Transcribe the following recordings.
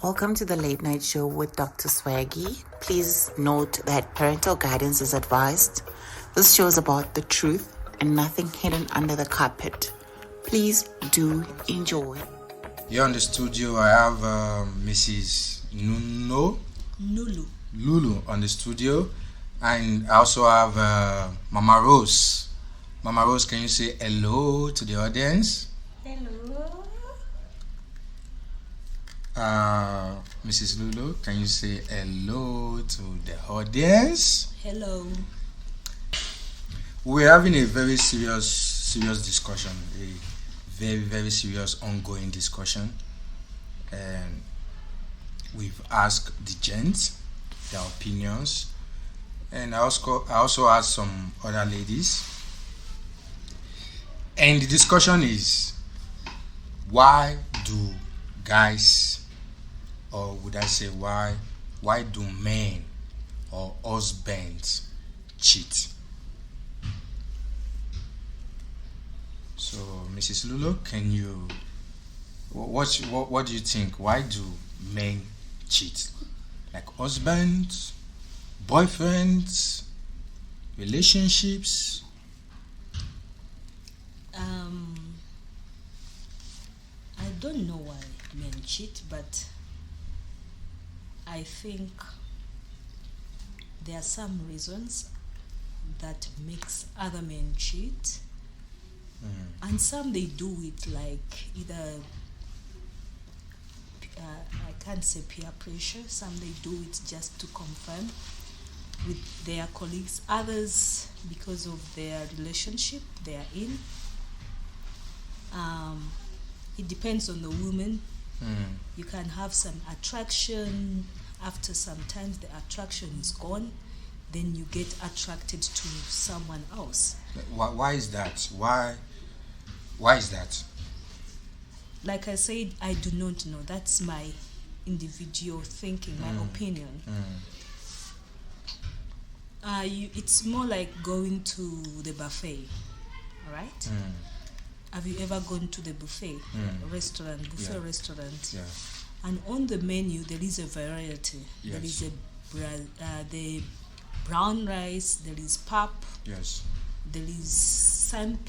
Welcome to the Late Night Show with Dr. Swaggy. Please note that parental guidance is advised. This show is about the truth and nothing hidden under the carpet. Please do enjoy. Here in the studio, I have Mrs. Lulu on the studio, and I also have Mama Rose. Mama Rose, can you say hello to the audience? Hello. Mrs. Lulu, can you say hello to the audience? Hello. We're having a very serious discussion, a very serious ongoing discussion, and we've asked the gents their opinions, and I also asked some other ladies, and the discussion is, why do guys, or would I say why do men or husbands cheat? So, Mrs. Lulu, can you what do you think? Why do men cheat? Like husbands, boyfriends, relationships? I don't know why men cheat, but I think there are some reasons that makes other men cheat. And some they do it like either I can't say peer pressure. Some they do it just to confirm with their colleagues. Others because of their relationship they are in. It depends on the woman. You can have some attraction. After some time the attraction is gone, then you get attracted to someone else. Why is that? Why is that? Like I said, I do not know. That's my individual thinking, my opinion. It's more like going to the buffet, all right? Have you ever gone to the buffet restaurant? Yeah. And on the menu there is a variety. Yes. There is the brown rice. There is pap. Yes. There is samp.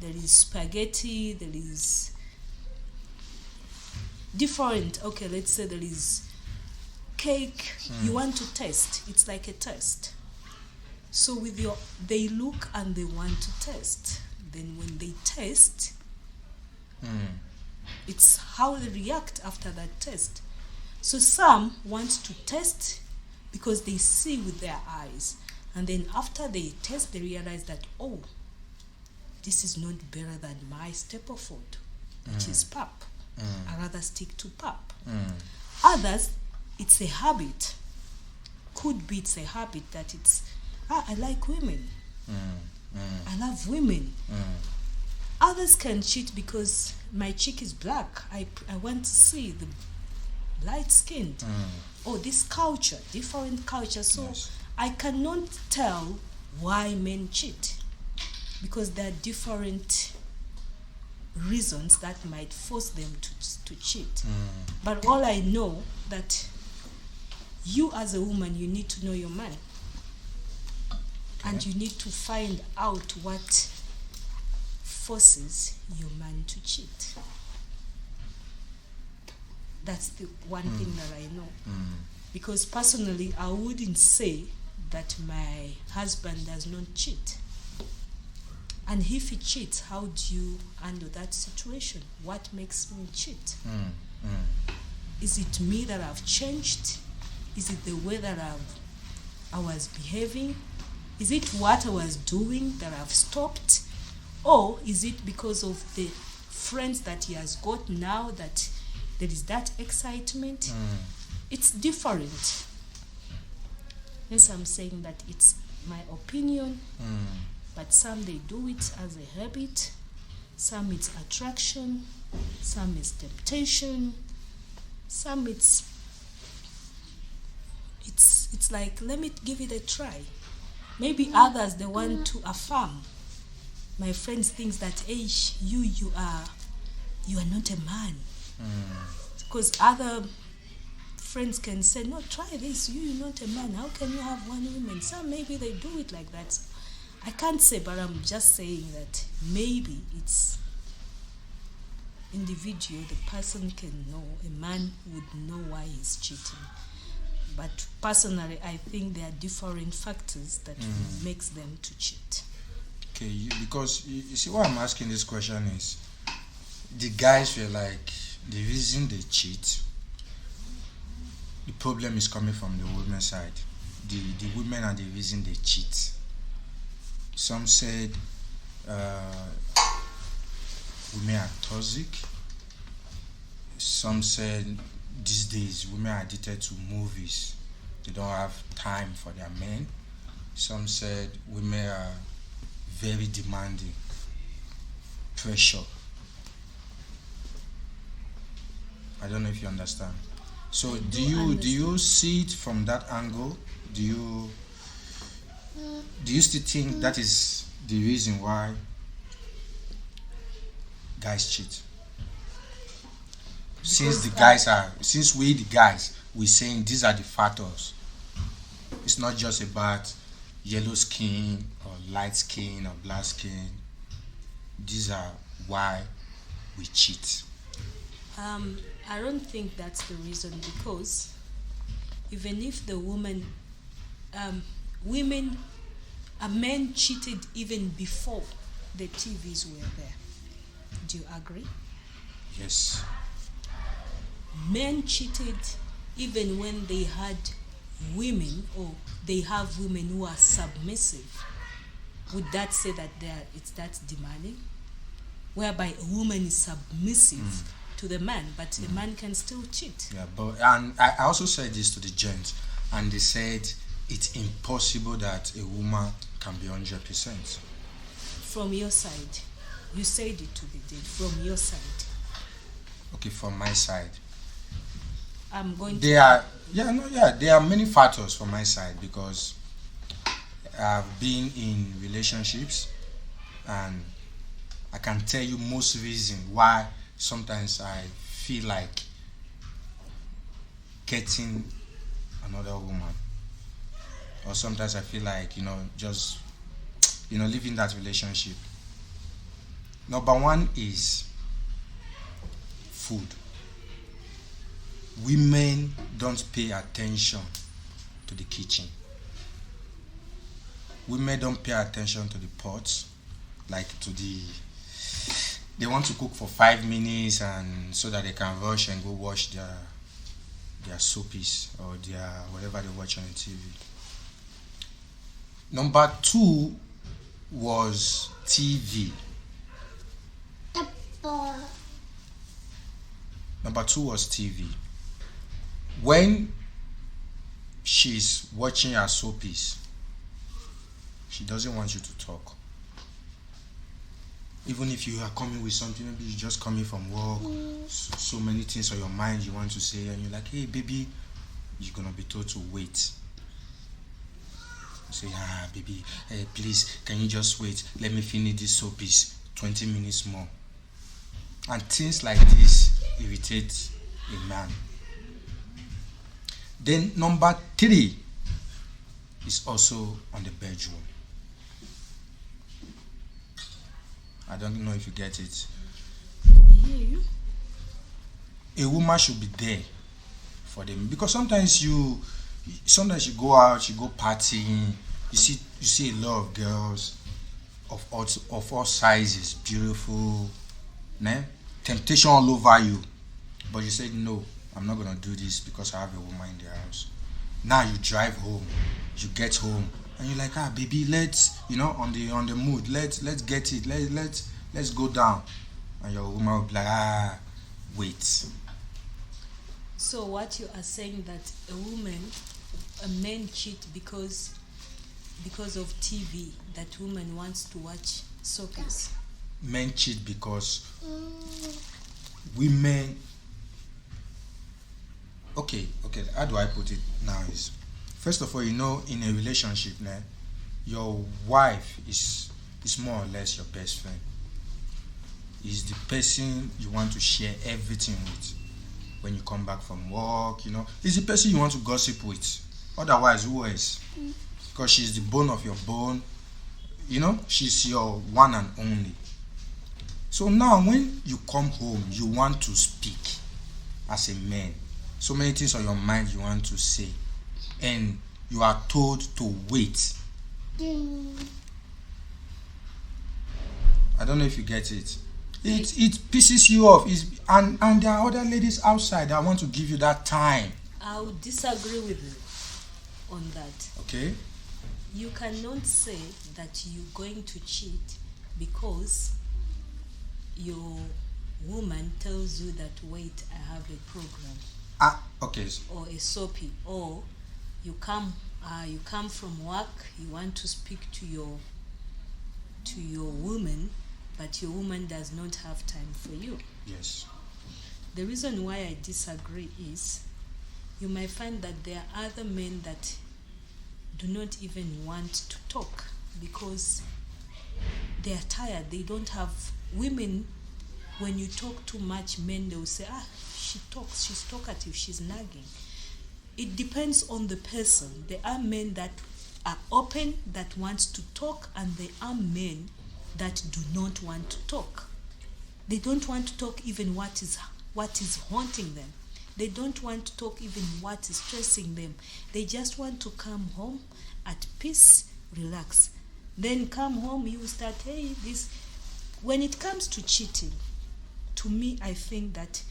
There is spaghetti. There is different. Okay, let's say there is cake. You want to taste. It's like a test. So they look and they want to test. Then when they taste, it's how they react after that test. So some want to test because they see with their eyes, and then after they test they realize that, oh, this is not better than my staple food, which is pap. I rather stick to pap. Others, it's a habit. Could be it's a habit that I like women. I love women. Others can cheat because my chick is black. I want to see the light skinned. Or this culture, different culture. So Yes. I cannot tell why men cheat, because there are different reasons that might force them to cheat. But all I know that you as a woman, you need to know your man. And you need to find out what forces your man to cheat. That's the one thing that I know. Because personally, I wouldn't say that my husband does not cheat. And if he cheats, how do you handle that situation? What makes me cheat? Is it me that I've changed? Is it the way that I was behaving? Is it what I was doing that I've stopped? Or is it because of the friends that he has got now that there is that excitement? It's different. Yes, I'm saying that it's my opinion, but some they do it as a habit, some it's attraction, some it's temptation, some it's like, let me give it a try. Maybe others they want to affirm. My friends thinks that, hey, you are not a man. Because other friends can say, no, try this, you're not a man, how can you have one woman? Some maybe they do it like that. I can't say, but I'm just saying that maybe it's individual, the person can know, a man would know why he's cheating. But personally, I think there are different factors that makes them to cheat. Okay, because you see why I'm asking this question is the guys were like, the reason they cheat, the problem is coming from the women's side. The women are the reason they cheat. Some said women are toxic. Some said these days women are addicted to movies. They don't have time for their men. Some said women are very demanding. Pressure. I don't know if you understand. So do you see it from that angle? Do you still think that is the reason why guys cheat? Since we the guys, we're saying these are the factors. It's not just about yellow skin or light skin or black skin. These are why we cheat. I don't think that's the reason, because even if the men cheated even before the TVs were there. Do you agree? Yes. Men cheated even when they had women, or they have women who are submissive. Would that say that it's that demanding? Whereby a woman is submissive to the man, but a man can still cheat. Yeah, and I also said this to the gents, and they said it's impossible that a woman can be 100%. From your side, you said it to the date. From your side. Okay, from my side. I'm going there are many factors from my side, because I've been in relationships, and I can tell you most reason why sometimes I feel like getting another woman, or sometimes I feel like just leaving that relationship. Number one is food. Women don't pay attention to the kitchen. Women don't pay attention to the pots, like they want to cook for 5 minutes, and so that they can rush and go watch their soapies or their whatever they watch on the TV. Number two was TV. Number two was TV. When she's watching her soapies, she doesn't want you to talk. Even if you are coming with something, maybe you're just coming from work, so many things on your mind you want to say, and you're like, hey baby, you're gonna be told to wait. You say, baby, hey, please, can you just wait? Let me finish this soapies, 20 minutes more. And things like this irritate a man. Then number three is also on the bedroom. I don't know if you get it. I hear you. A woman should be there for them, because sometimes you go out, you go partying, you see a lot of girls of all sizes, beautiful, temptation all over you, but you said no, I'm not gonna do this because I have a woman in the house. Now you drive home, you get home, and you're like, baby, let's on the mood, let's get it, let's go down, and your woman will be like, wait. So what you are saying, that a man cheat because of TV, that woman wants to watch soapies. Men cheat because women. Okay, how do I put it now is, first of all, in a relationship, your wife is more or less your best friend. Is the person you want to share everything with. when you come back from work, it's the person you want to gossip with. Otherwise, who else? Because she's the bone of your bone, she's your one and only. So now when you come home, you want to speak as a man. So many things on your mind you want to say, and you are told to wait. I don't know if you get it. It pisses you off. And there are other ladies outside that want to give you that time. I would disagree with you on that. Okay. You cannot say that you're going to cheat because your woman tells you that, wait, I have a program. Okay. Or a soapy, or you come from work, you want to speak to your woman, but your woman does not have time for you. Yes. The reason why I disagree is you might find that there are other men that do not even want to talk because they are tired. They don't have women. When you talk too much, men, they will say, she talks, she's talkative, she's nagging. It depends on the person. There are men that are open, that want to talk, and there are men that do not want to talk. They don't want to talk even what is haunting them. They don't want to talk even what is stressing them. They just want to come home at peace, relax. Then come home, you start, this. When it comes to cheating, to me, I think that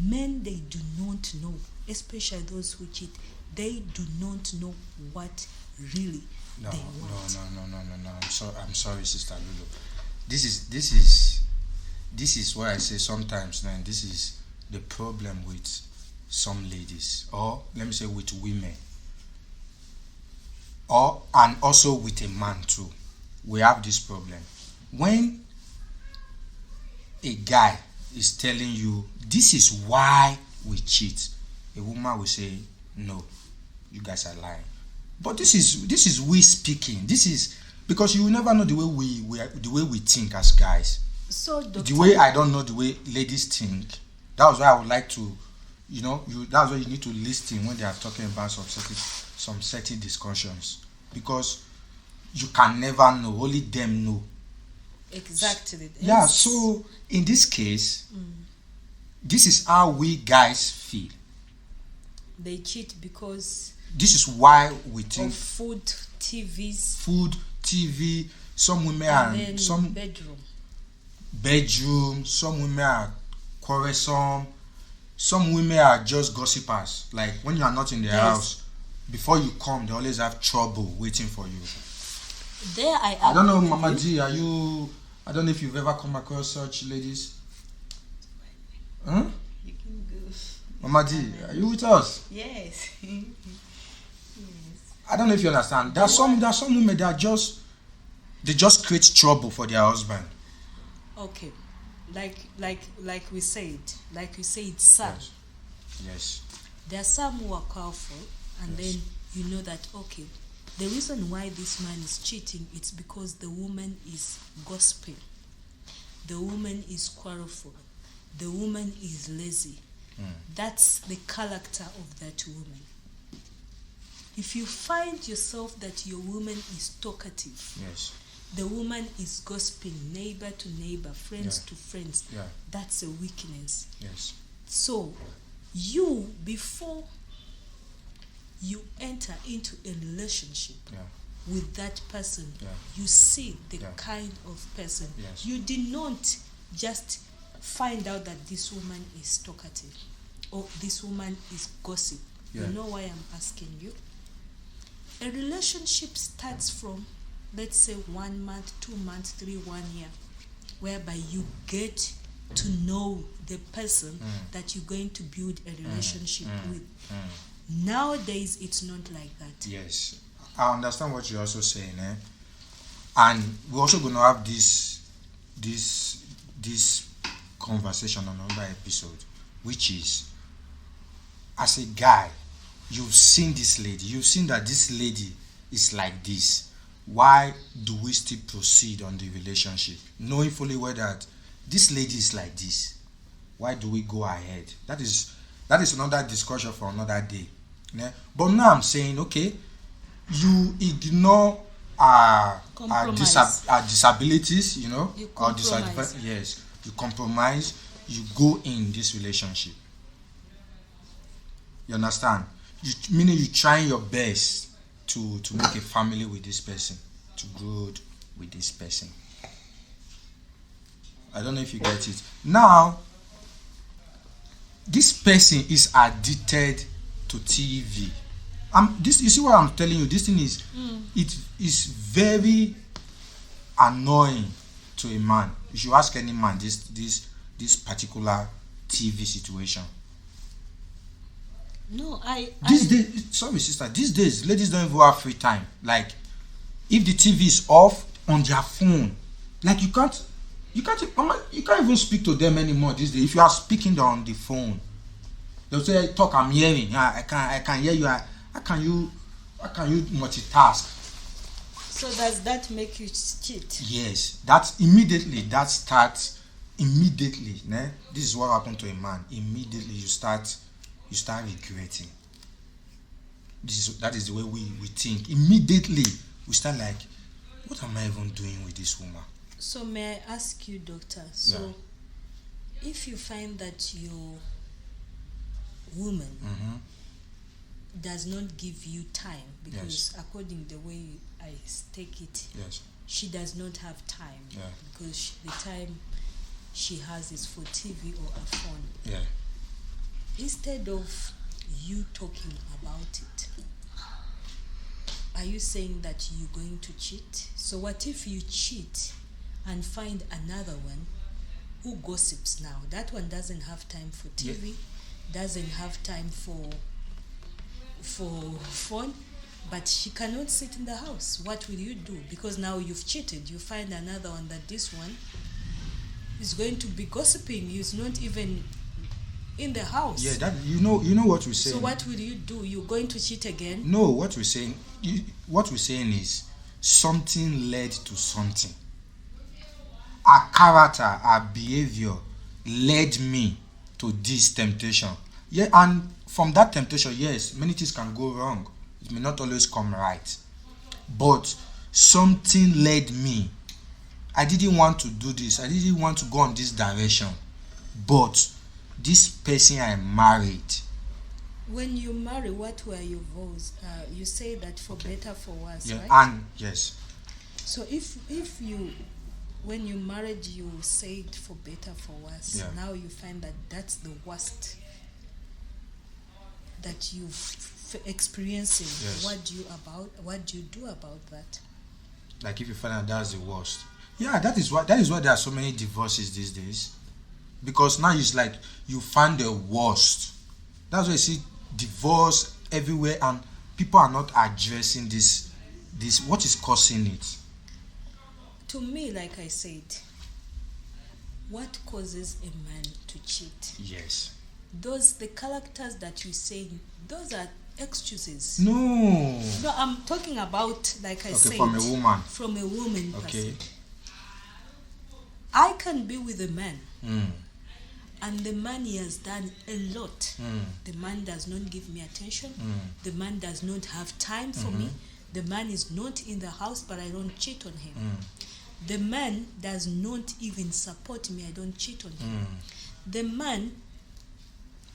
men, they do not know, especially those who cheat, they do not know what really they want. No. I'm sorry, Sister Lulu. This is what I say sometimes, man. This is the problem with some ladies, or let me say with women, and also with a man too. We have this problem. When a guy is telling you this is why we cheat, a woman will say, no, you guys are lying. But this is we speaking. This is because you will never know the way we think as guys. So the way I don't know the way ladies think. That's why I would like to, that's why you need to listen when they are talking about some certain discussions, because you can never know. Only them know. Exactly. Yeah. So in this case, this is how we guys feel. They cheat because this is why we think of food, TV. Some women and some bedroom. Some women are quarrelsome. Some women are just gossipers. Like when you are not in their house, before you come, they always have trouble waiting for you. There I don't know, Mama G. I don't know if you've ever come across such ladies. Huh? You can go. Mama G, are you with us? Yes. Yes. I don't know if you understand. There are some women that just create trouble for their husband. Okay, like we said, like you said, some. Yes. There are some who are powerful, and then you know that okay, the reason why this man is cheating, it's because the woman is gossiping, the woman is quarrelful, the woman is lazy. That's the character of that woman. If you find yourself that your woman is talkative, the woman is gossiping, neighbor to neighbor, friends to friends, that's a weakness. Yes. So before you enter into a relationship with that person, you see the kind of person. You did not just find out that this woman is talkative or this woman is gossip. You know why I'm asking you? A relationship starts from, let's say, 1 month, 2 months, 3, 1 year, whereby you get to know the person that you're going to build a relationship with. Nowadays, it's not like that. Yes, I understand what you're also saying, and we're also going to have this conversation on another episode, which is, as a guy, you've seen this lady, you've seen that this lady is like this. Why do we still proceed on the relationship, knowing fully well that this lady is like this? Why do we go ahead? That is That is another discussion for another day. Yeah? But now I'm saying, okay, you ignore disabilities, you know, You or compromise. yes, you compromise, you go in this relationship. You understand? Meaning you trying your best to make a family with this person, to grow with this person. I don't know if you get it. Now, this person is addicted to TV. This, you see what I'm telling you? This thing is, it is very annoying to a man. You should ask any man this particular TV situation. No, These days, sorry sister, these days ladies don't even have free time. Like, if the TV is off on their phone, like you can't even speak to them anymore these days. If you are speaking on the phone, they'll say, talk, I'm hearing. I can hear you. How can you multitask? So does that make you cheat? Yes, that starts immediately. Né? This is what happened to a man. Immediately you start regretting. That is the way we think. Immediately we start like, what am I even doing with this woman? So may I ask you, doctor, so if you find that your woman does not give you time, because according the way I take it, she does not have time, because the time she has is for TV or a phone. Instead of you talking about it, are you saying that you're going to cheat? So what if you cheat and find another one who gossips now? That one doesn't have time for TV, doesn't have time for phone, but she cannot sit in the house. What will you do? Because now you've cheated. You find another one that this one is going to be gossiping. He's not even in the house. Yeah, that you know what we're saying. So what will you do? You're going to cheat again? No, what we're saying is something led to something. Our character, our behavior led me to this temptation. Yeah, and from that temptation, yes, many things can go wrong. It may not always come right. But something led me. I didn't want to do this. I didn't want to go on this direction. But this person I married. When you marry, what were your vows? You say that for better, for worse, right? And yes. So if you, when you married, you said for better, for worse. Now you find that that's the worst that you've experiencing. What do you do about that? Like if you find out that's the worst. Yeah, that is why there are so many divorces these days. Because now it's like you find the worst. That's why you see divorce everywhere, and people are not addressing this what is causing it. To me, like I said, what causes a man to cheat? Yes. The characters that you say, those are excuses. No, I'm talking about, like I said, from a woman. From a woman. Okay. Person. I can be with a man. And the man, he has done a lot. The man does not give me attention. The man does not have time for me. The man is not in the house, but I don't cheat on him. The man does not even support me. I don't cheat on him. The man,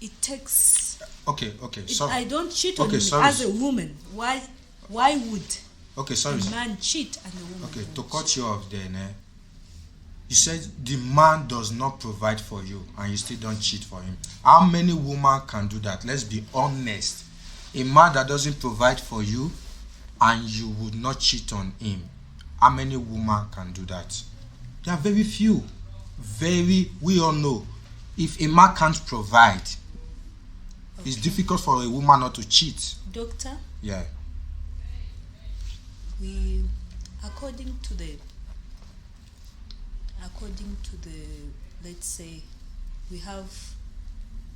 it takes... Okay, sorry. I don't cheat on him as a woman. Why would a man cheat and a woman Okay, to don't cut you off there, you said the man does not provide for you and you still don't cheat for him. How many women can do that? Let's be honest. A man that doesn't provide for you and you would not cheat on him, how many women can do that? There are very few. We all know. If a man can't provide, it's difficult for a woman not to cheat. Doctor? Yeah. According to the, let's say, we have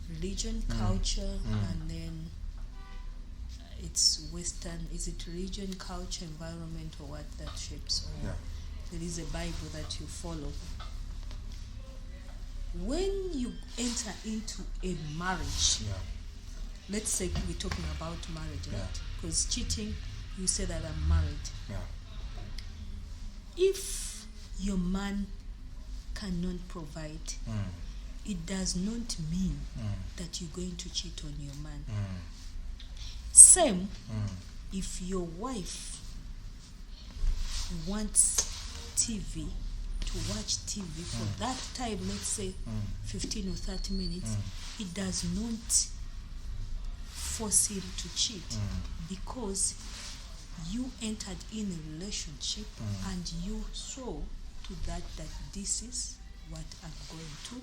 religion, culture, and then it's Western. Is it religion, culture, environment, or what that shapes? Or there is a Bible that you follow. when you enter into a marriage, Yeah. let's say we're talking about marriage, Yeah. right? Because cheating, you say that I'm married. Yeah. If your man cannot provide, it does not mean that you're going to cheat on your man. Same, if your wife wants TV, to watch TV for that time, let's say 15 or 30 minutes, it does not force him to cheat because you entered in a relationship and you saw to that this is what I'm going to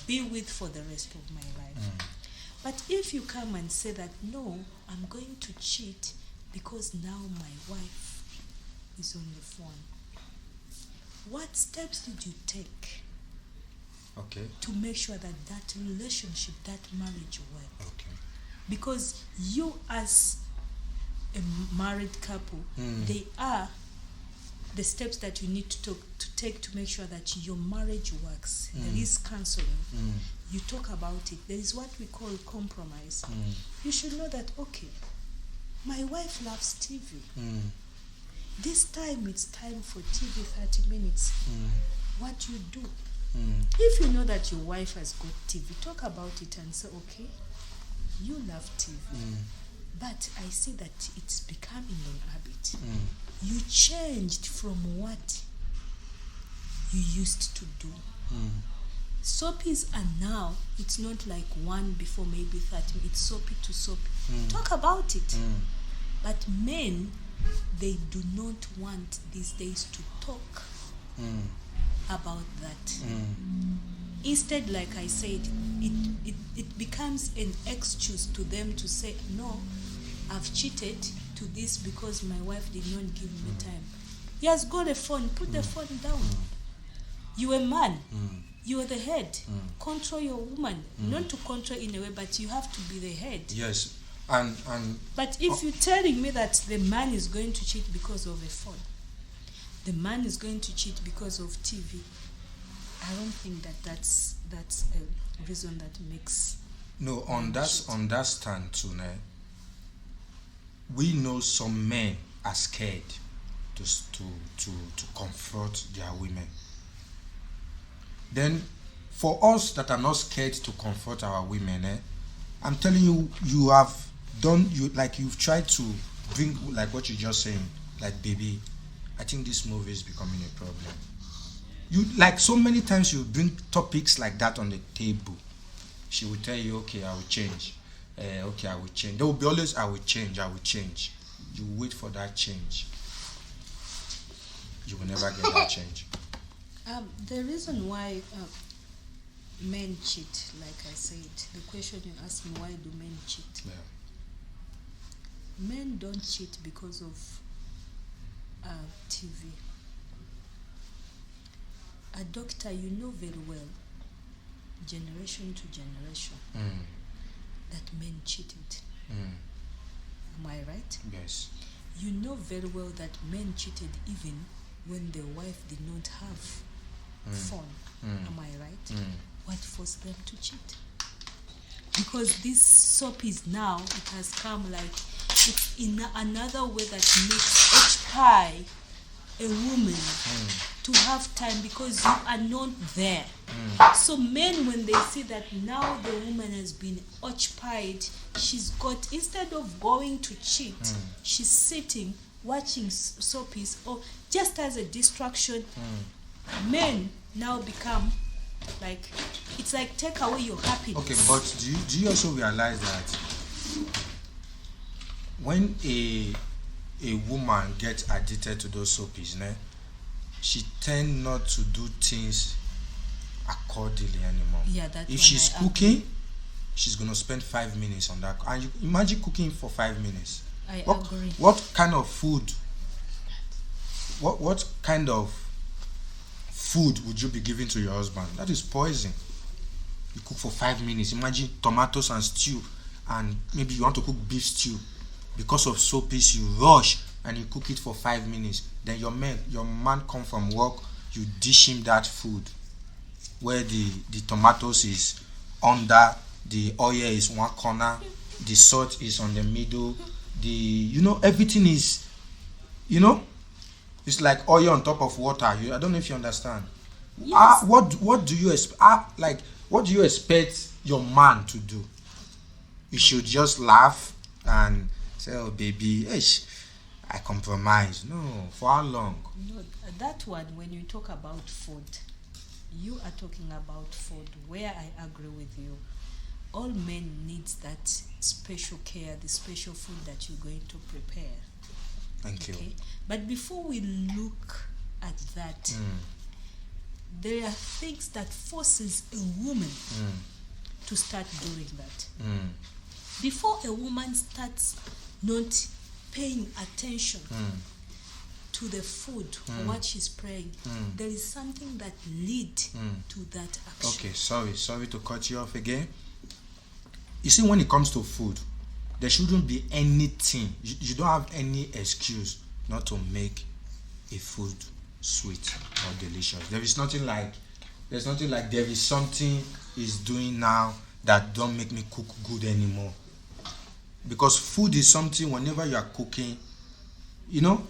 be with for the rest of my life. But if you come and say that, no, I'm going to cheat because now my wife is on the phone, what steps did you take Okay. to make sure that that relationship, that marriage works? Okay. Because you as a married couple, they are the steps that you need to take to make sure that your marriage works. There is counseling. You talk about it. There is what we call compromise. You should know that, okay, my wife loves TV. This time it's time for TV 30 minutes. What you do? If you know that your wife has got TV, talk about it and say, okay, you love TV, but I see that it's becoming an habit. You changed from what you used to do. Soapies are now, it's not like one before maybe 30, it's soapy to soapy. Talk about it. But men, they do not want these days to talk about that. Instead, like I said, it becomes an excuse to them to say, no, I've cheated to this because my wife did not give me time. He has got a phone, put the phone down. You're a man. You are the head. Control your woman. Not to control in a way, but you have to be the head. Yes. And But if you're telling me that the man is going to cheat because of a phone, the man is going to cheat because of TV, I don't think that's a reason that makes. no, on that stand too, we know some men are scared to confront their women. Then for us that are not scared to confront our women, I'm telling you, you've tried to bring, like what you're just saying, like, baby, I think this movie is becoming a problem. You, like, so many times you bring topics like that on the table. She will tell you, okay, I will change. Okay, I will change. There will be always, I will change. You wait for that change. You will never get that change. The reason why men cheat, like I said, the question you asked me, why do men cheat? Yeah. Men don't cheat because of TV. A doctor, you know very well, generation to generation, that men cheated. Am I right? Yes. You know very well that men cheated even when their wife did not have phone. Am I right? What forced them to cheat? Because this soap is now, it has come like, it's in another way that makes occupy a woman to have time because you are not there. So men, when they see that now the woman has been occupied, she's got, instead of going to cheat, she's sitting watching soapies or just as a distraction. Men now become like, it's like take away your happiness. Okay, but do you also realize that when a woman gets addicted to those soapies, she tend not to do things accordingly anymore. Yeah, that's if she's cooking, she's gonna spend 5 minutes on that. And you imagine cooking for 5 minutes. I agree. What kind of food? What kind of food would you be giving to your husband? That is poison. You cook for 5 minutes. Imagine tomatoes and stew, and maybe you want to cook beef stew. Because of soapies, you rush and you cook it for 5 minutes. Then your man come from work, you dish him that food. where the tomatoes is under, the oil is one corner, the salt is on the middle, everything is, it's like oil on top of water. I don't know if you understand. Yes. What do you expect? What do you expect your man to do? You should just laugh and say, "Oh, baby, I compromise." No, for how long? No, that one, when you talk about food, you are talking about food where I agree with you. All men needs that special care, the special food that you're going to prepare. Thank you. But before we look at that, there are things that forces a woman to start doing that. Before a woman starts not paying attention to the food or what she's praying, there is something that lead to that action. Okay, sorry to cut you off again. You see, when it comes to food, there shouldn't be anything. You don't have any excuse not to make a food sweet or delicious. There's nothing like there is something he's doing now that don't make me cook good anymore. Because food is something, whenever you are cooking, your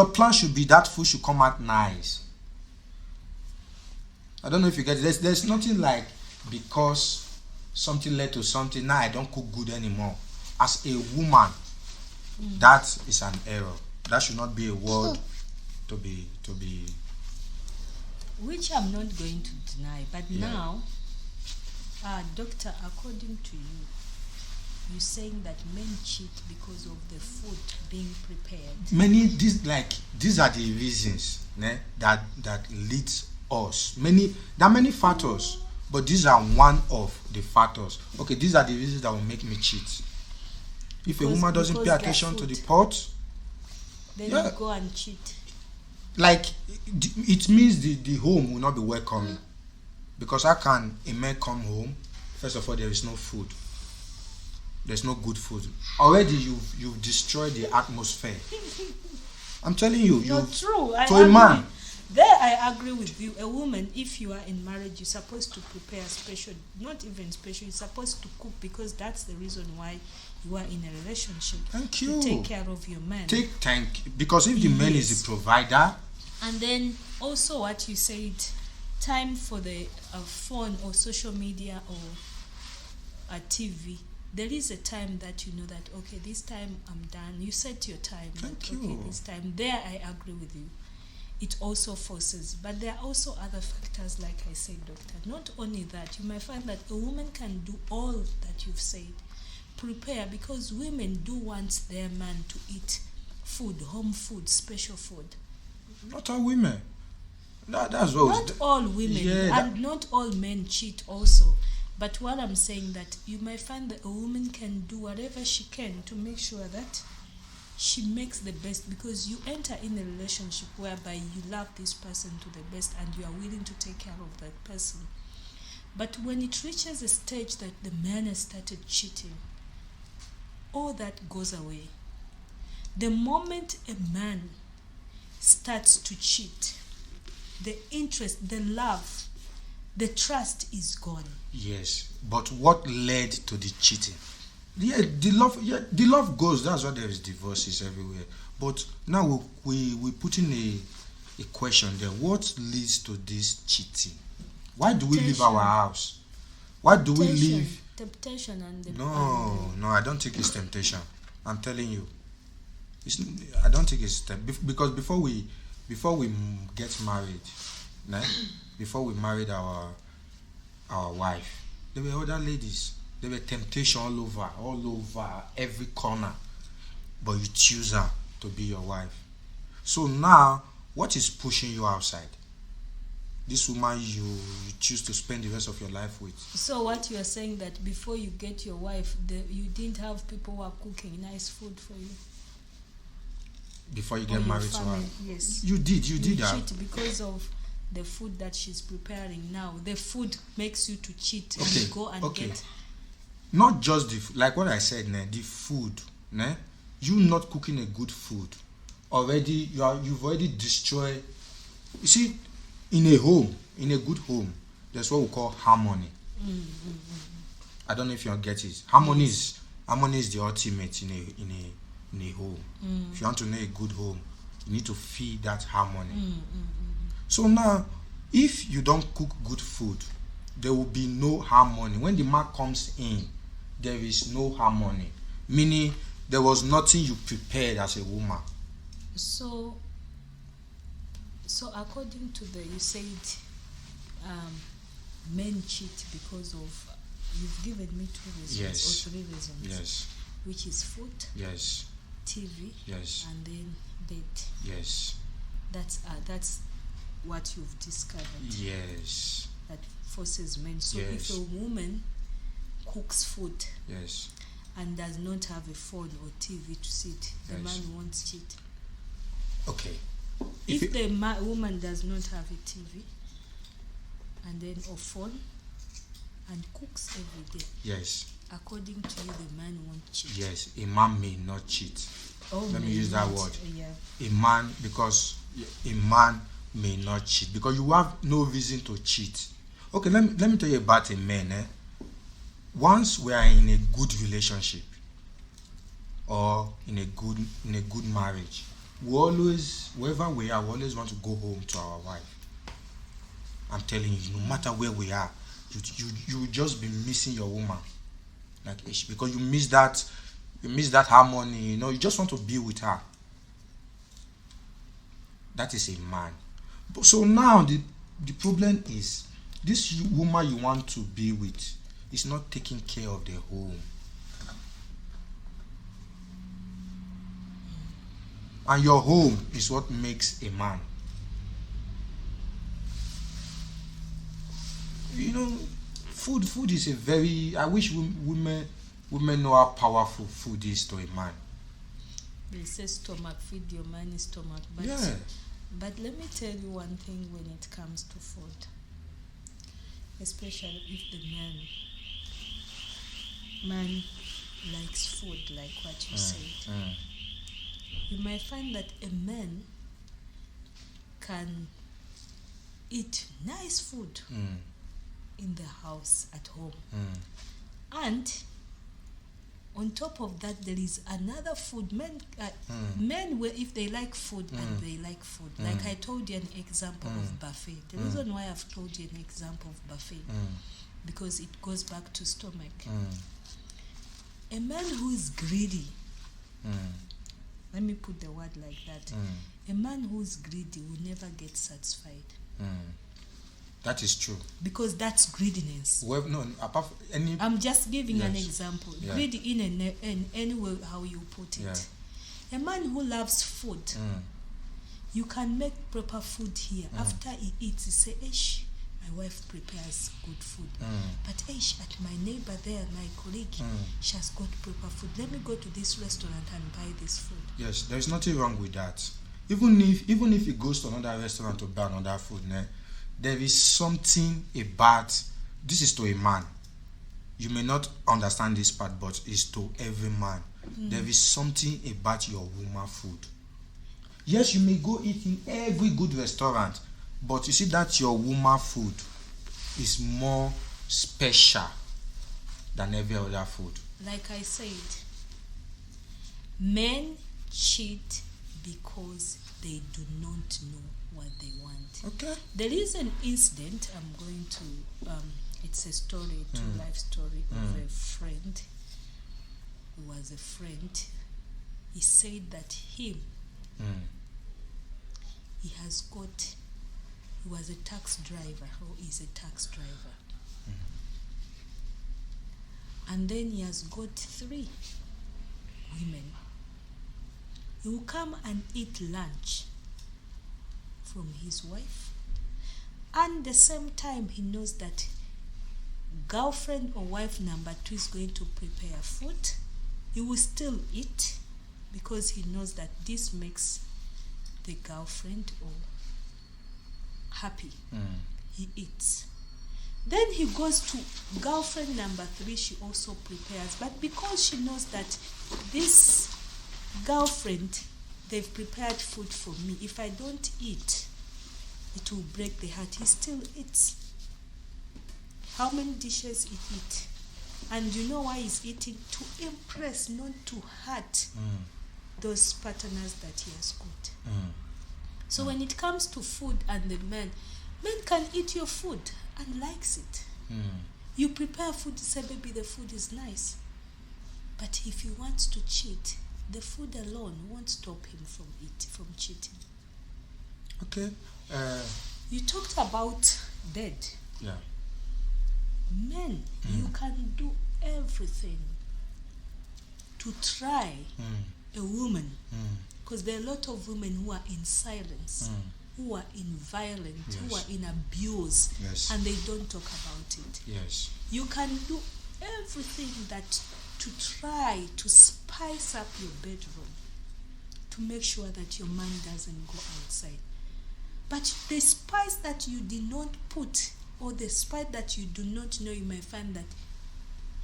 plan should be that food should come out nice. I don't know if you get it. There's nothing like because something led to something, now I don't cook good anymore. As a woman, that is an error. That should not be a word to be Which I'm not going to deny, but now, doctor, according to you, you're saying that men cheat because of the food being prepared. These are the reasons that leads us. There are many factors, but these are one of the factors. Okay, these are the reasons that will make me cheat. If a woman doesn't pay attention to the pot, then you go and cheat. It means the home will not be welcoming. Because how can a man come home? First of all, there is no food. There's no good food. Already you've destroyed the atmosphere. I'm telling you. You're true. To a man. There I agree with you. A woman, if you are in marriage, you're supposed to prepare special, not even special, you're supposed to cook because that's the reason why you are in a relationship. Thank you. To take care of your man. Because if the man is the provider. And then also what you said, time for the phone or social media or TV. There is a time that you know that, okay, this time I'm done. You set your time. Thank you. Okay, this time. There I agree with you. It also forces. But there are also other factors, like I said, doctor. Not only that, you might find that a woman can do all that you've said. Prepare, because women do want their man to eat food, home food, special food. Not all women. That's what. Not all women, and not all men cheat also. But what I'm saying that you might find that a woman can do whatever she can to make sure that she makes the best, because you enter in a relationship whereby you love this person to the best and you are willing to take care of that person. But when it reaches a stage that the man has started cheating, all that goes away. The moment a man starts to cheat, the interest, the love, the trust is gone. Yes, but what led to the cheating? The love goes. That's why there is divorces everywhere. But now we put in a question there. What leads to this cheating? Why do we leave our house? Why do we leave? Temptation and the No, I don't think it's temptation. I'm telling you, I don't think it's because before we get married, before we married our wife, there were other ladies. There were temptation all over every corner, but you choose her to be your wife. So now, what is pushing you outside? This woman you choose to spend the rest of your life with. So what you are saying, that before you get your wife, you didn't have people who are cooking nice food for you? Before you get married to her? Yes. You did that. You cheat because of the food that she's preparing now. The food makes you to cheat and go and get. Not just like what I said, the food, you not cooking a good food. You've already destroyed. You see, in a home, in a good home, there's what we call harmony. I don't know if you get it. Harmony is the ultimate in a home. If you want to know a good home, you need to feed that harmony. So now, if you don't cook good food, there will be no harmony. When the man comes in, there is no harmony. Meaning, there was nothing you prepared as a woman. So according to you said men cheat because of, you've given me 2 reasons or 3 reasons. Yes. Which is food. Yes. TV. Yes. And then date. Yes. That's what you've discovered. Yes. That forces men. So yes. if a woman cooks food, yes, and does not have a phone or TV to sit, the yes. man won't cheat. Okay. If the woman does not have a TV and then a phone and cooks every day, yes, according to you, the man won't cheat. Yes, a man may not cheat. Let me use that word. Yeah. A man, because a man may not cheat because you have no reason to cheat. Okay, let me tell you about a man. Once we are in a good relationship or in a good marriage, we always, wherever we are, we always want to go home to our wife. I'm telling you, no matter where we are, you will just be missing your woman, like because you miss that harmony. You just want to be with her. That is a man. So now the problem is, this woman you want to be with is not taking care of the home. And your home is what makes a man. Food is a very, I wish women know how powerful food is to a man. They say stomach, feed your man stomach. But, yeah. But let me tell you one thing when it comes to food. Especially if the man likes food, like what you said. You might find that a man can eat nice food in the house at home. And on top of that, there is another food. Men, if they like food and they like food, like I told you an example of buffet. The reason why I've told you an example of buffet, because it goes back to stomach. A man who is greedy, let me put the word like that. A man who is greedy will never get satisfied. That is true. Because that's greediness. Well, no, apart from any. I'm just giving an example. Yeah. Greedy in any way how you put it. Yeah. A man who loves food, you can make proper food here. After he eats, he say, "Ish, my wife prepares good food. But ish, at my neighbor there, my colleague, she has got proper food. Let me go to this restaurant and buy this food." Yes, there's nothing wrong with that. Even if he goes to another restaurant to buy another food, there is something about, this is to a man. You may not understand this part, but it's to every man. There is something about your woman food. Yes, you may go eat in every good restaurant, but you see that your woman food is more special than every other food. Like I said, men cheat because they do not know what they want. Okay. There is an incident I'm going to, it's a story, life story of a friend who was a friend. He said that he was a tax driver, or is a tax driver. And then he has got 3 women. He will come and eat lunch from his wife, and the same time he knows that girlfriend or wife number 2 is going to prepare food. He will still eat because he knows that this makes the girlfriend or happy. He eats. Then he goes to girlfriend number 3. She also prepares, but because she knows that this girlfriend, they've prepared food for me, if I don't eat, it will break the heart. He still eats. How many dishes he eat? And you know why he's eating? To impress, not to hurt those partners that he has got. So when it comes to food and the men can eat your food and likes it. You prepare food, you say, baby, the food is nice. But if he wants to cheat, the food alone won't stop him from cheating. Okay. You talked about bed. Yeah. Men, you can do everything to try a woman, because there are a lot of women who are in silence, who are in violence, who are in abuse, and they don't talk about it. Yes. You can do everything that to try to spice up your bedroom to make sure that your man doesn't go outside. But the spice that you did not put, or the spice that you do not know, you might find that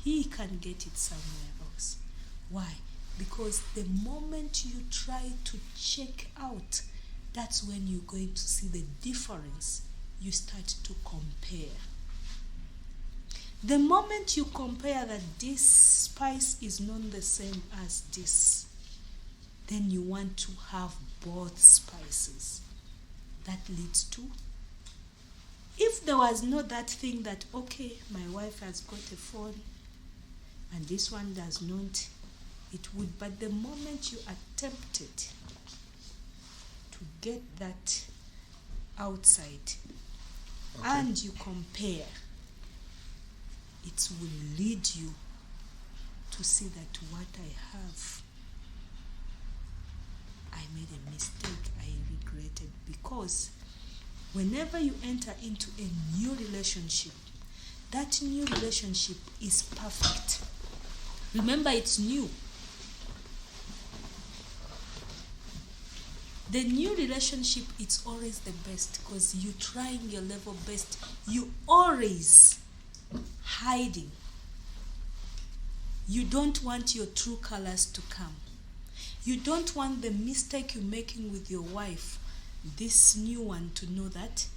he can get it somewhere else. Why? Because the moment you try to check out, that's when you're going to see the difference. You start to compare. The moment you compare that this spice is not the same as this, then you want to have both spices. That leads to, if there was no that thing that, okay, my wife has got a phone and this one does not, it would. But the moment you attempted to get that outside and you compare, it will lead you to see that what I have, I made a mistake, I regretted. Because whenever you enter into a new relationship, that new relationship is perfect. Remember, it's new. The new relationship is always the best because you're trying your level best. You always hiding. You don't want your true colors to come. You don't want the mistake you're making with your wife, this new one, to know that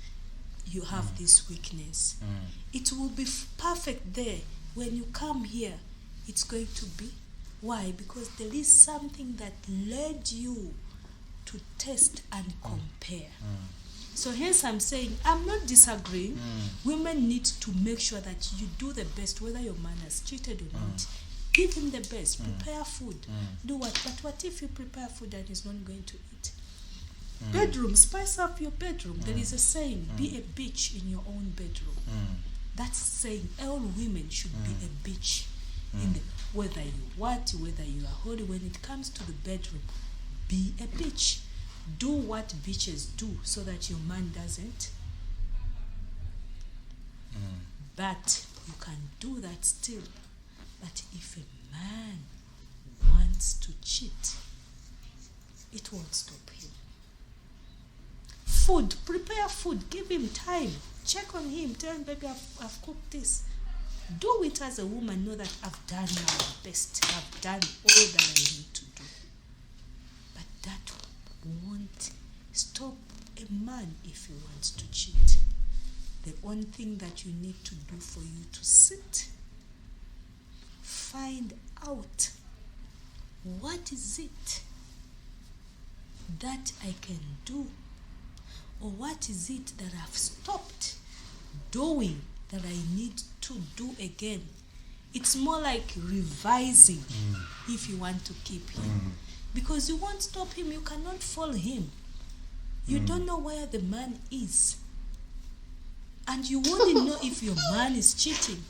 you have this weakness. It will be perfect there. When you come here, it's going to be. Why? Because there is something that led you to test and compare. So hence I'm saying, I'm not disagreeing. Women need to make sure that you do the best, whether your man has cheated or not. Give him the best. Prepare food. Do what? But what if you prepare food and he's not going to eat? Bedroom, spice up your bedroom. There is a saying, be a bitch in your own bedroom. That's saying all women should be a bitch. Whether you whether you are holy, when it comes to the bedroom, be a bitch. Do what bitches do so that your man doesn't. But you can do that still. But if a man wants to cheat, it won't stop him. Food, prepare food, give him time. Check on him, tell him, baby, I've cooked this. Do it as a woman, know that I've done my best. I've done all that I need to do. But that won't stop a man if he wants to cheat. The one thing that you need to do for you to sit, find out what is it that I can do, or what is it that I've stopped doing that I need to do again. It's more like revising if you want to keep him. Because you won't stop him, you cannot follow him. You don't know where the man is. And you won't know if your man is cheating.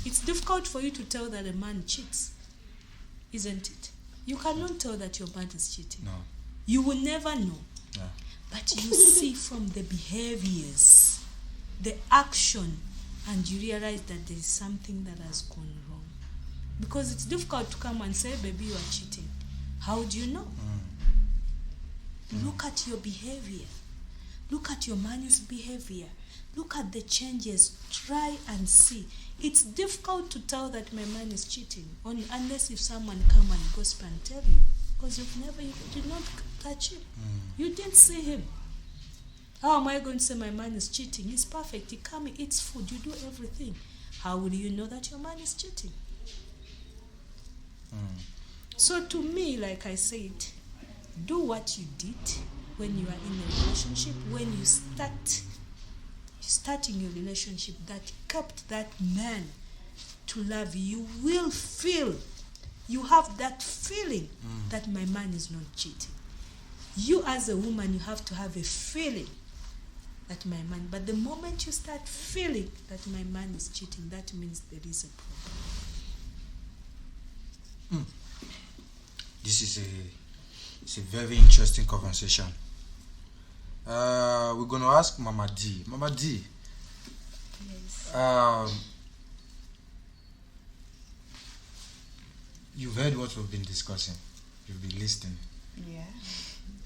It's difficult for you to tell that a man cheats, isn't it? You cannot tell that your man is cheating. No. You will never know. Yeah. But you see from the behaviors, the action, and you realize that there is something that has gone wrong. Because it's difficult to come and say, baby, you are cheating. How do you know? Look at your behavior. Look at your man's behavior. Look at the changes. Try and see. It's difficult to tell that my man is cheating unless if someone come and gossip and tell you. Because you did not touch him. You didn't see him. How am I going to say my man is cheating? He's perfect. He comes, he eats food, you do everything. How will you know that your man is cheating? So to me, like I said, do what you did when you are in a relationship, when you starting your relationship that kept that man to love you. You will feel, you have that feeling that my man is not cheating. You as a woman, you have to have a feeling that my man, but the moment you start feeling that my man is cheating, that means there is a problem. This is it's a very interesting conversation. We're going to ask Mama D. Mama D, Yes. You've heard what we've been discussing. You've been listening. Yeah.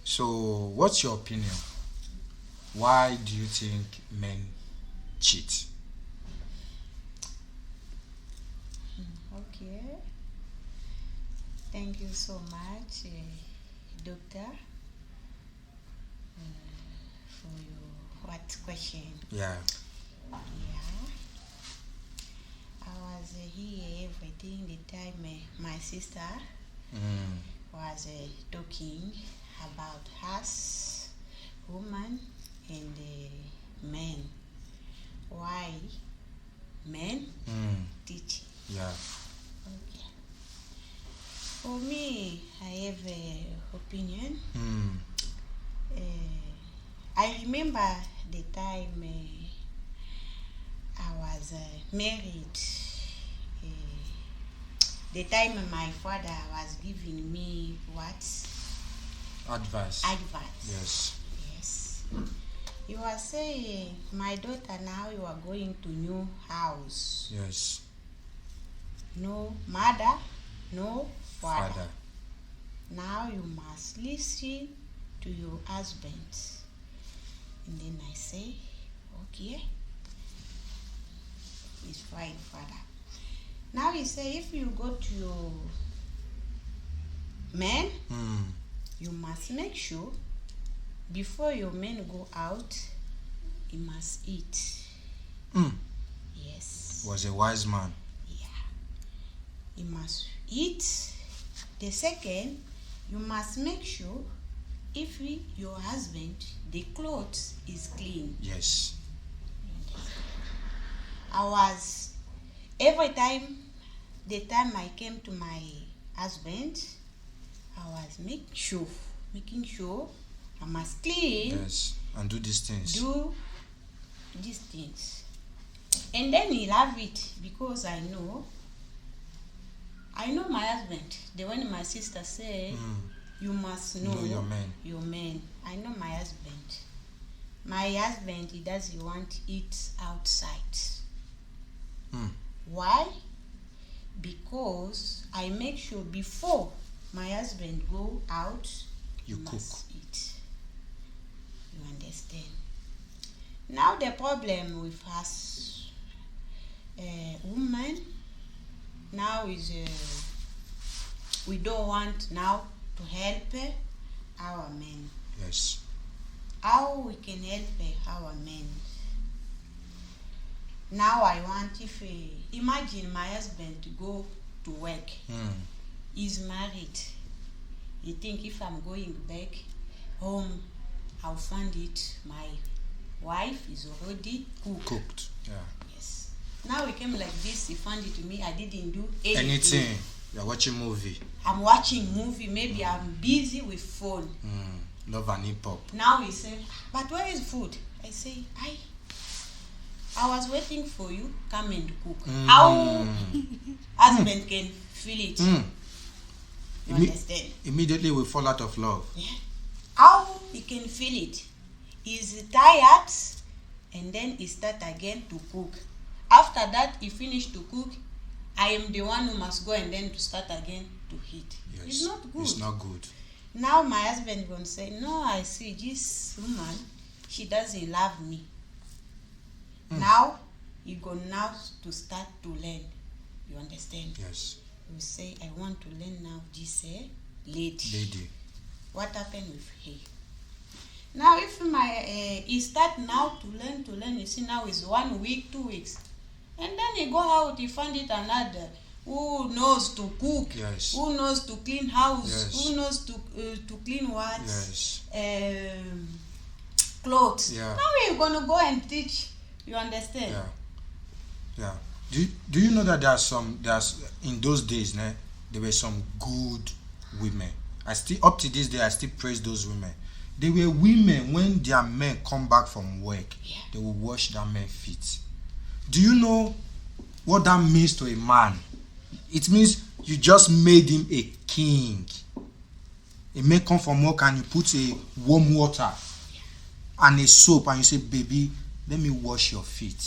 So, what's your opinion? Why do you think men cheat? Okay. Thank you so much, Doctor, for your what question. Yeah. Yeah. I was here everything the time my sister was talking about us, women and men. Why men teach? Yeah. Okay. For me, I have an opinion. I remember the time I was married. The time my father was giving me what? Advice. Advice. Yes. He was saying, my daughter, now you are going to new house. Yes. No mother, no father. Father. Now you must listen to your husband. And then I say, okay, it's fine, father. Now he say, if you go to your man, you must make sure before your man go out, he must eat. Yes. Was a wise man. Yeah. You must eat. The second, you must make sure if your husband, the clothes is clean. Yes. I was, every time, the time I came to my husband, I was making sure I must clean. Yes. And do these things. Do these things. And then he love it because I know my husband. The one my sister said, you must know your man. Your man. I know my husband. My husband, he doesn't want to eat outside. Why? Because I make sure before my husband go out, You he cook. must eat. You understand? Now the problem with us women now is we don't want now to help our men. Yes. How we can help our men? Now I want if imagine my husband go to work. He's married. You think if I'm going back home, I'll find it. My wife is already Cooked. Yeah. Yes. Now we came like this. He found it to me. I didn't do Anything. You're watching movie. I'm watching movie. Maybe I'm busy with phone. Love and hip hop. Now he said, but where is food? I say, I was waiting for you. Come and cook. How husband can feel it? You understand? Immediately we fall out of love. Yeah. How he can feel it? He's tired, and then he start again to cook. After that, he finished to cook. I am the one who must go and then to start again to eat. Yes. It's not good. It's not good. Now my husband gonna say, no, I see this woman, she doesn't love me. Now you go now to start to learn. You understand? Yes. You say, I want to learn now this lady. Lady. What happened with her? Now if he start now to learn, you see now is 1 week, 2 weeks. And then he go out, he find it another who knows to cook, Yes. who knows to clean house, Yes. who knows to clean what? Yes. Clothes. Yeah. Now you're gonna go and teach. You understand? Yeah. Do you know that there's in those days, there were some good women. I still up to this day I still praise those women. They were women when their men come back from work, they will wash their men's feet. Do you know what that means to a man? It means you just made him a king. A man come from work and you put a warm water and a soap and you say, baby, let me wash your feet.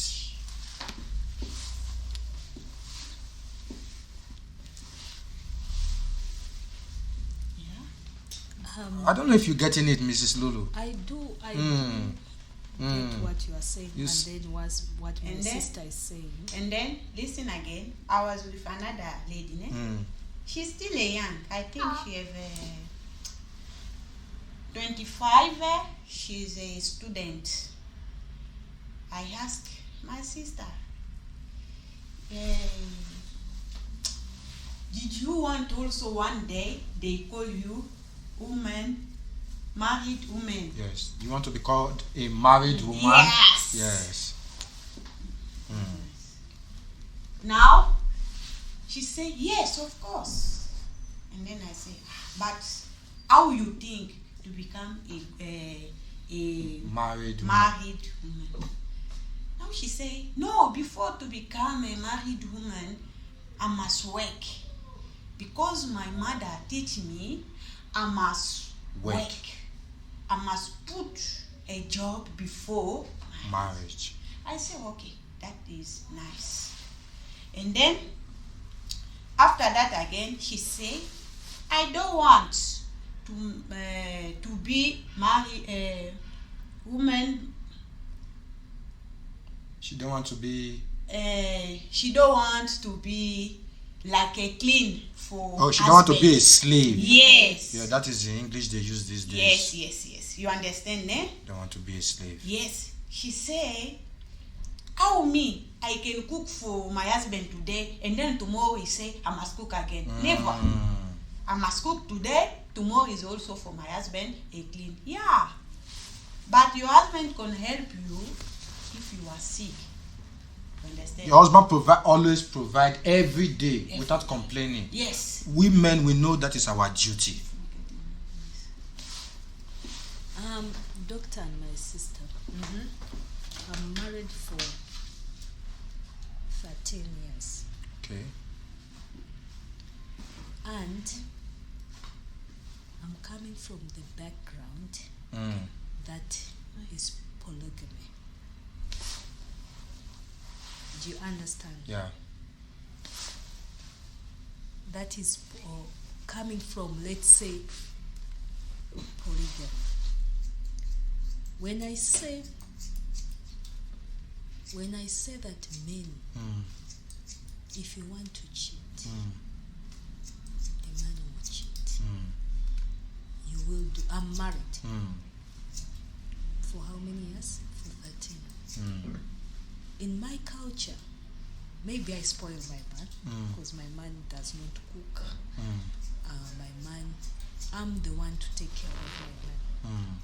I don't know if you're getting it, Mrs. Lulu. I do get what you are saying, You and then was what my And then- sister is saying. And then listen again. I was with another lady. She's still a young. I think she have 25. She's a student. I asked my sister, did you want also one day they call you woman, married woman? Yes. You want to be called a married woman? Yes. Yes. Now, she said, yes, of course. And then I said, but how you think to become a Married woman. married woman? Now she say, no, before to become a married woman, I must work. Because my mother teach me, I must work. I must put a job before Marriage. I say, okay, that is nice. And then, after that again, she say, I don't want to be married woman. She don't want to be. She don't want to be like a clean for. Oh, she don't want to be a slave. Yes. Yeah, that is the English they use these days. Yes. You understand, ne? Don't want to be a slave. Yes. She say, how me? I can cook for my husband today, and then tomorrow he say I must cook again. Never. I must cook today. Tomorrow is also for my husband a clean. Yeah, but your husband can help you if you are sick. You understand? Your husband always provide every day without complaining. Yes. Women, we know that is our duty. Doctor and my sister. I'm married for 13 years. Okay. And I'm coming from the background that is polygamy. Do you understand? Yeah. That is coming from, let's say, polygamy. When I say that men, if you want to cheat, a man will cheat. You will do. I'm married. For how many years? For 13. In my culture, maybe I spoil my man because my man does not cook. My man, I'm the one to take care of my man.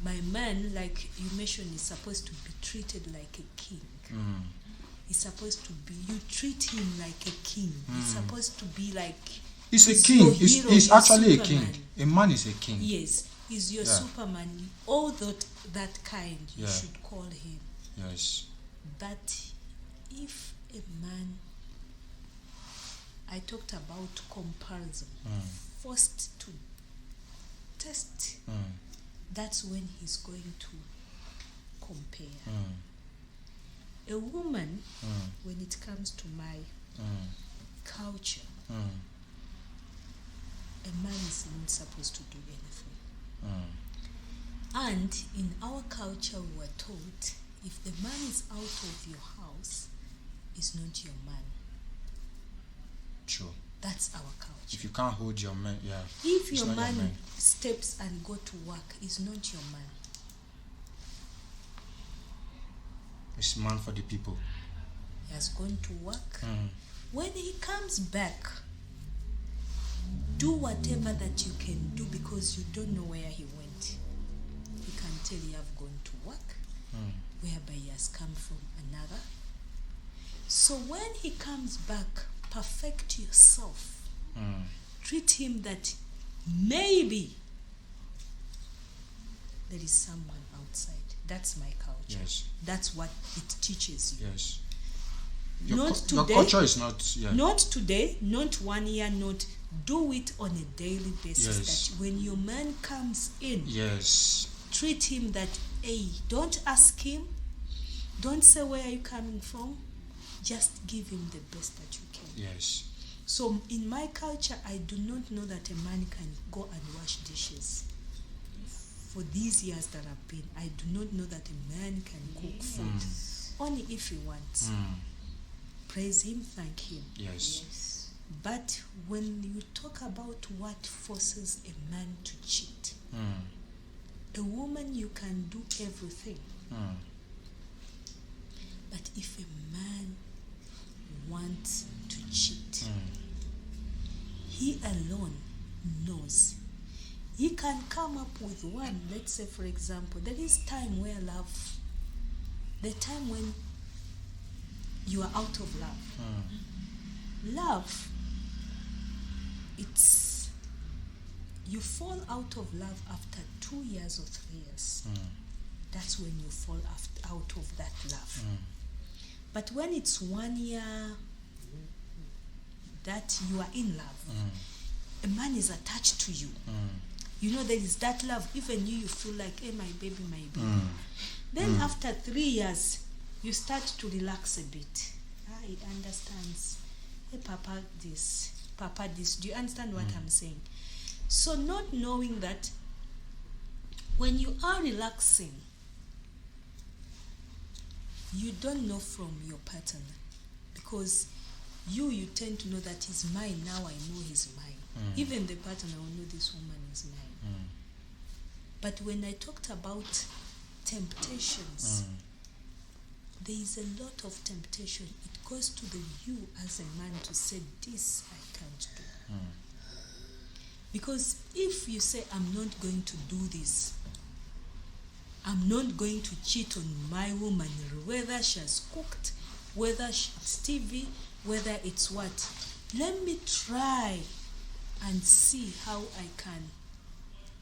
My man, like you mentioned, is supposed to be treated like a king. He's supposed to be, you treat him like a king. He's supposed to be like... He's a your king. hero, He's your actually a Superman. king. A man is a king. Yes, he's your Superman. All that kind, you should call him. Yes. But if a man... I talked about comparison. Forced to test. That's when he's going to compare. A woman, when it comes to my culture, a man is not supposed to do anything. And in our culture, we were taught if the man is out of your house, is not your man. True. That's our culture. If you can't hold your man, yeah. If it's your not man steps and go to work, is not your man. It's man for the people. He has gone to work. Mm. When he comes back, do whatever that you can do, because you don't know where he went. He can tell you have gone to work, whereby he has come from another. So when he comes back, perfect yourself. Treat him that maybe there is someone outside. That's my culture. Yes. That's what it teaches you. Yes. Not Your today. culture is not. Yeah. Not today, not 1 year, not. Do it on a daily basis. Yes. That when your man comes in, Yes. treat him that, hey, don't ask him. Don't say where are you coming from. Just give him the best that you can. Yes. So in my culture, I do not know that a man can go and wash dishes. For these years that I've been, I do not know that a man can cook food. Only if he wants. Praise him, thank him. Yes. But when you talk about what forces a man to cheat, a woman, you can do everything. But if a man wants to cheat, he alone knows. He can come up with one. Let's say, for example, there is time where love, the time when you are out of love. Love, it's, you fall out of love after 2 years or 3 years. That's when you fall out of that love. But when it's 1 year that you are in love, a man is attached to you. You know, there is that love. Even you feel like, hey, my baby, my baby. Then after 3 years, you start to relax a bit. He understands. Hey, Papa, this. Papa, this. Do you understand what I'm saying? So not knowing that when you are relaxing, you don't know from your partner, because you tend to know that he's mine. Now I know he's mine. Even the partner will know this woman is mine. But when I talked about temptations, there is a lot of temptation. It goes to the you as a man to say, this I can't do. Because if you say, I'm not going to do this, I'm not going to cheat on my woman, whether she has cooked, whether it's TV, whether it's what. Let me try and see how I can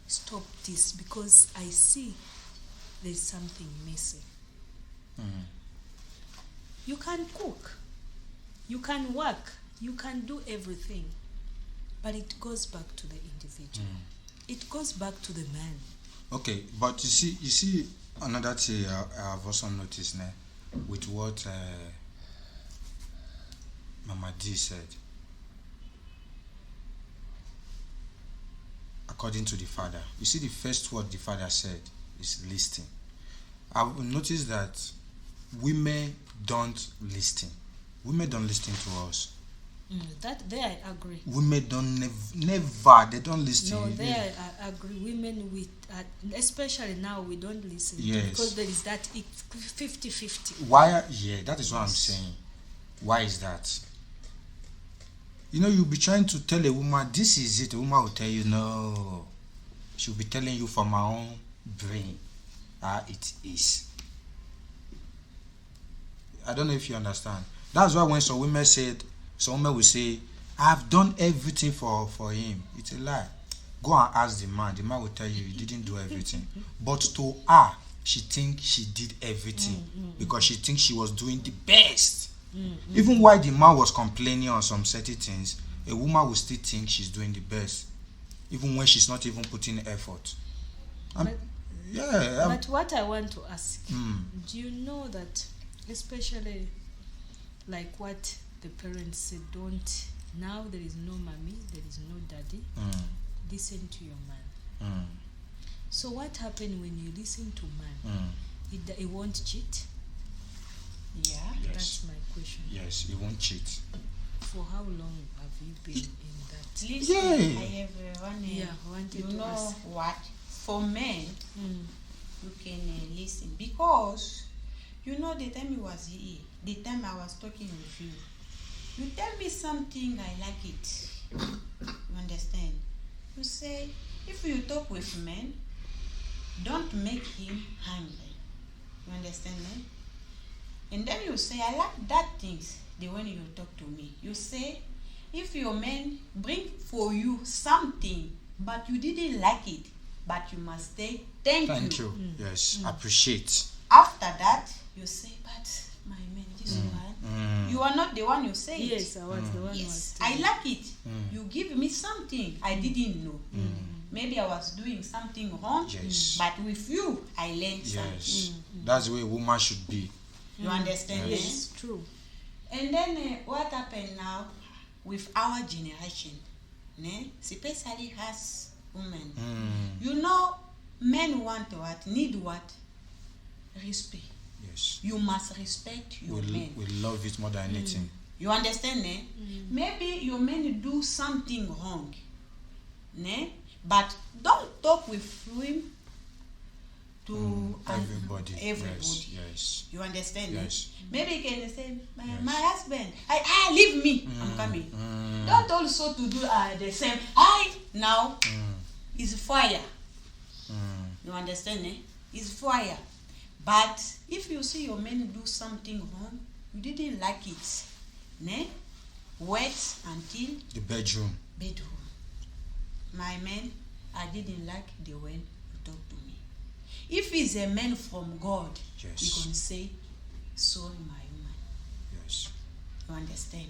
stop this, because I see there's something missing. You can cook, you can work, you can do everything, but it goes back to the individual. It goes back to the man. Okay, but you see another thing I've also noticed now with what Mama D said. According to the father, you see the first word the father said is listening. I've noticed that women don't listen. Women don't listen to us. That there I agree. Women don't never they don't listen. No, there I agree. Women with especially now we don't listen. Yes. Because there is that 50-50. Why? Yeah, that is what I'm saying. Why is that? You know, you'll be trying to tell a woman, this is it. A woman will tell you, no. She'll be telling you from her own brain. It is. I don't know if you understand. That's why when some women will say, I've done everything for him. It's a lie. Go and ask the man. The man will tell you didn't do everything. But to her, she thinks she did everything because she thinks she was doing the best. Even while the man was complaining on some certain things, a woman will still think she's doing the best, even when she's not even putting effort. But what I want to ask, do you know that, especially like what the parents said, now there is no mommy, there is no daddy, listen to your man. So what happened when you listen to man? He won't cheat? Yeah. Yes. That's my question. Yes, he won't cheat. For how long have you been in that? Listen, Yeah. I have one. Wanted You to know ask. what? For men, Mm. you can listen because you know the time you was here, the time I was talking with you, you tell me something I like it. You understand? You say if you talk with men, don't make him hungry. You understand me? And then you say I like that things the way you talk to me. You say if your man bring for you something but you didn't like it, but you must say thank you. Yes, appreciate. After that, you say, but my man, this one, you are not the one you say it. Yes, I was the one who Yes, was I like it. You give me something I didn't know. Maybe I was doing something wrong, Yes. but with you, I learned something. Yes, that's the way a woman should be. You understand me? Yes, true. And then what happened now with our generation, especially us women? You know, men want what? Need what? Respect. Yes, You must respect your men. we love it more than anything. You understand, ne? Maybe your men do something wrong, ne? But don't talk with him to Everybody. everybody. Yes, yes. You understand? Yes. Maybe you can say, my husband, leave me, I'm coming. Don't also to do the same. Now it's fire. You understand? It's fire. But if you see your man do something wrong, you didn't like it. Ne? Wait until The bedroom. bedroom. My man, I didn't like the way you talk to me. If he's a man from God, Yes. he can say, sorry, my woman. Yes. You understand?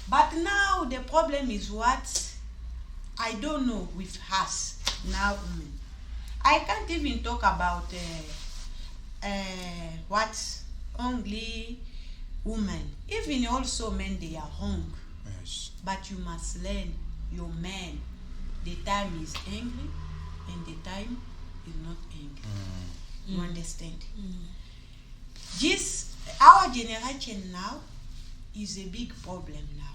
But now the problem is what? I don't know with us now, women. I can't even talk about what only women. Even also men, they are wrong. Yes. But you must learn your man. The time is angry and the time is not angry. You understand? This our generation now is a big problem now.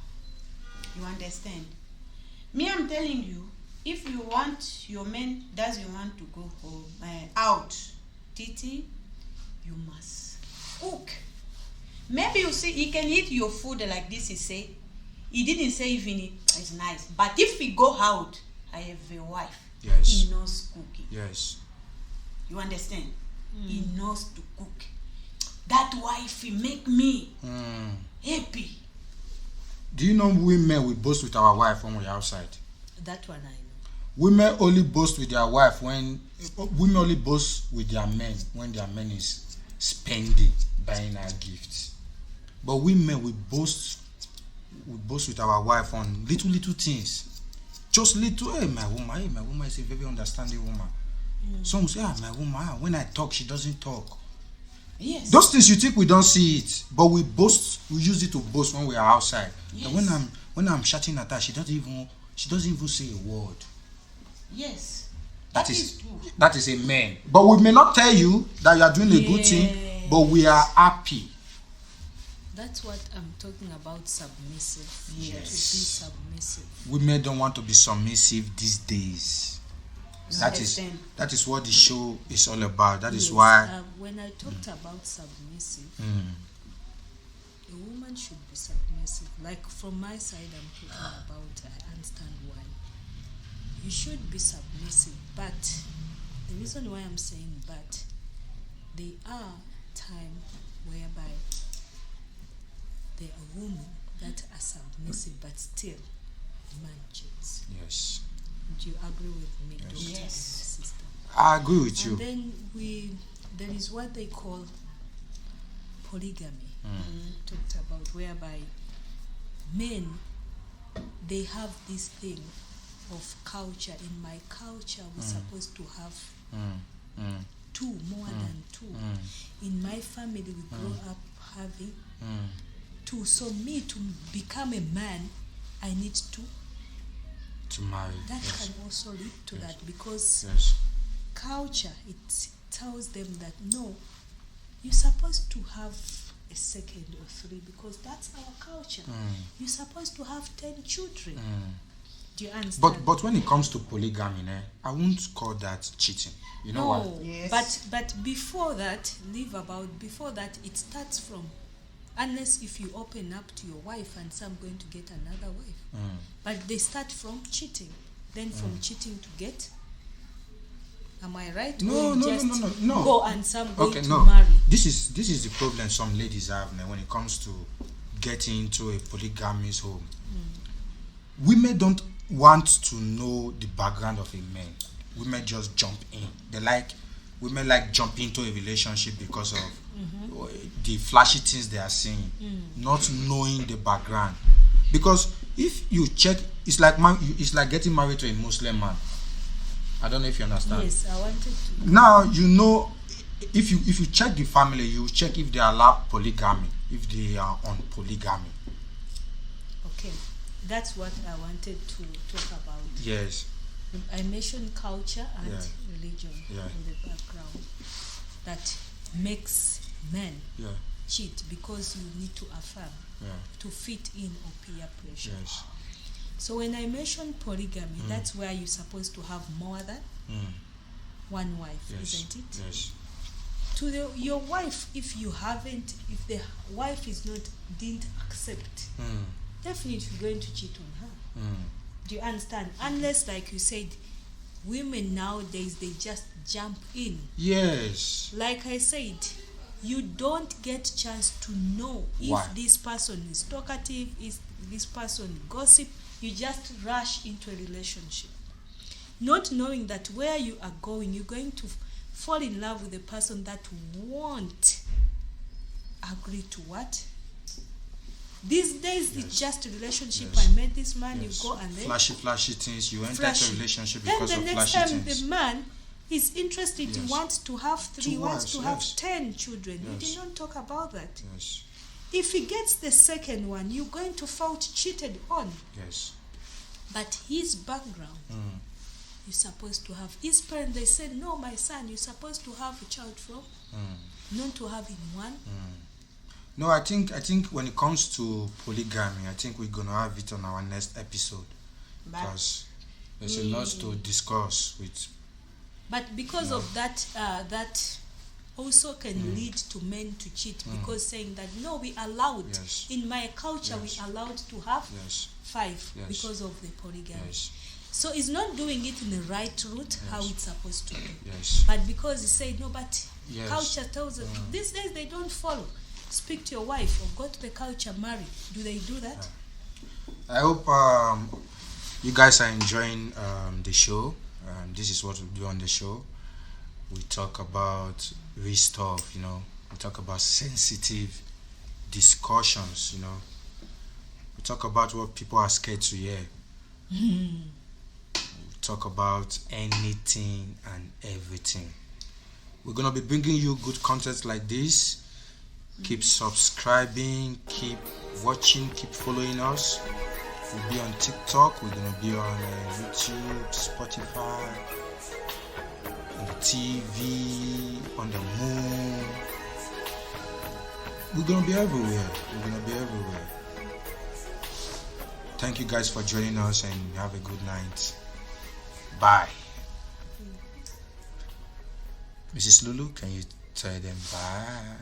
You understand? Me, I'm telling you, if you want your man doesn't want to go home out, Titi, you must cook. Maybe you see he can eat your food like this. He say he didn't say even it's nice, but if he go out, I have a wife. Yes. He knows cooking. Yes. You understand? He knows to cook. That wife he make me happy. Do you know women we boast with our wife when we're outside? That one I know. Women only boast with their wife when women only boast with their men when their men is spending, buying her gifts. But women we boast with our wife on little things. Just little, hey my woman is a very understanding woman. Some say, my woman, when I talk, she doesn't talk. Yes. Those things you think we don't see it, but we use it to boast when we are outside. Yes. And when I'm shouting at her, she doesn't even say a word. Yes. That is true. that is a man. But we may not tell you that you are doing a good thing, but we are happy. That's what I'm talking about, submissive. Yes. To be submissive. Women don't want to be submissive these days. Understand. That is what the show is all about. That is Yes, why when I talked about submissive, a woman should be submissive. Like from my side, I'm talking about, I understand why. You should be submissive, but the reason why I'm saying but, there are times whereby there are women that are submissive, but still the man cheats. yes, Do you agree with me, Yes. Doctor Yes. and sister? I agree with you. And then there is what they call polygamy. Talked about whereby men, they have this thing of culture. In my culture, we're supposed to have two, more than two. In my family, we grow up having two. So me to become a man, I need To marry. that Yes. can also lead to that, because Yes. culture, it tells them that no, you're supposed to have a second or 3 because that's our culture. You're supposed to have 10 children. Do you understand? But when it comes to polygamy, I won't call that cheating. You know no, what? Yes. but before that, before that, it starts from, unless if you open up to your wife and say I'm going to get another wife. But they start from cheating, then from cheating to get. Am I right? No. Go and some going Okay, to no. marry. This is the problem some ladies have now when it comes to getting into a polygamous home. Women don't want to know the background of a man. Women just jump in. Women like jumping into a relationship because of the flashy things they are seeing, not knowing the background. Because if you check, it's like getting married to a Muslim man. I don't know if you understand. Yes, I wanted to. Now you know, if you check the family, you check if they allow polygamy, if they are on polygamy. Okay, that's what I wanted to talk about. Yes. I mentioned culture and Yeah. religion Yeah. in the background that makes men Yeah. cheat because you need to affirm, Yeah. to fit in or peer pressure. Yes. So when I mentioned polygamy, that's where you're supposed to have more than one wife, Yes. isn't it? Yes. To your wife, if the wife didn't accept, definitely you're going to cheat on her. Do you understand? Unless, like you said, women nowadays, they just jump in. Yes. Like I said, you don't get chance to know if Why? this person is talkative, is this person gossip. You just rush into a relationship, not knowing that where you are going, you're going to fall in love with a person that won't agree to what. These days, it's just a relationship. Yes. I met this man, Yes. you go and then Flashy things. You enter flashy. into a relationship Then because the of next flashy time things. the man is interested, he Yes. wants to have 3, Two wants wives, to have yes. 10 children. You Yes. did not talk about that. Yes. If he gets the second one, you're going to felt cheated on. Yes. But his background, you're supposed to have. His parents, they said, no, my son, you're supposed to have a child from, not to have in one. No, I think when it comes to polygamy, I think we're gonna have it on our next episode But because there's a lot to discuss with. But because of that, that also can lead to men to cheat because saying that, no, we allowed, Yes. in my culture, Yes. we allowed to have Yes. 5 Yes. because of the polygamy. Yes. So it's not doing it in the right route, how it's supposed to be. Yes. But because he said, no, but Yes. culture tells us, these days they don't follow. Speak to your wife or go to the culture, marry. Do they do that? I hope you guys are enjoying the show. This is what we do on the show. We talk about real stuff, you know. We talk about sensitive discussions, you know. We talk about what people are scared to hear. We talk about anything and everything. We're going to be bringing you good content like this. Keep subscribing, keep watching, keep following us. We'll be on TikTok, we're going to be on YouTube, Spotify, on the TV, on the moon. We're going to be everywhere. Thank you guys for joining us and have a good night. Bye. Mrs. Lulu, can you tell them bye?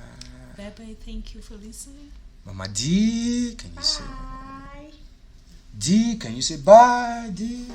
Bye bye. Thank you for listening. Mama D, can you say bye. D? Can you say bye, D?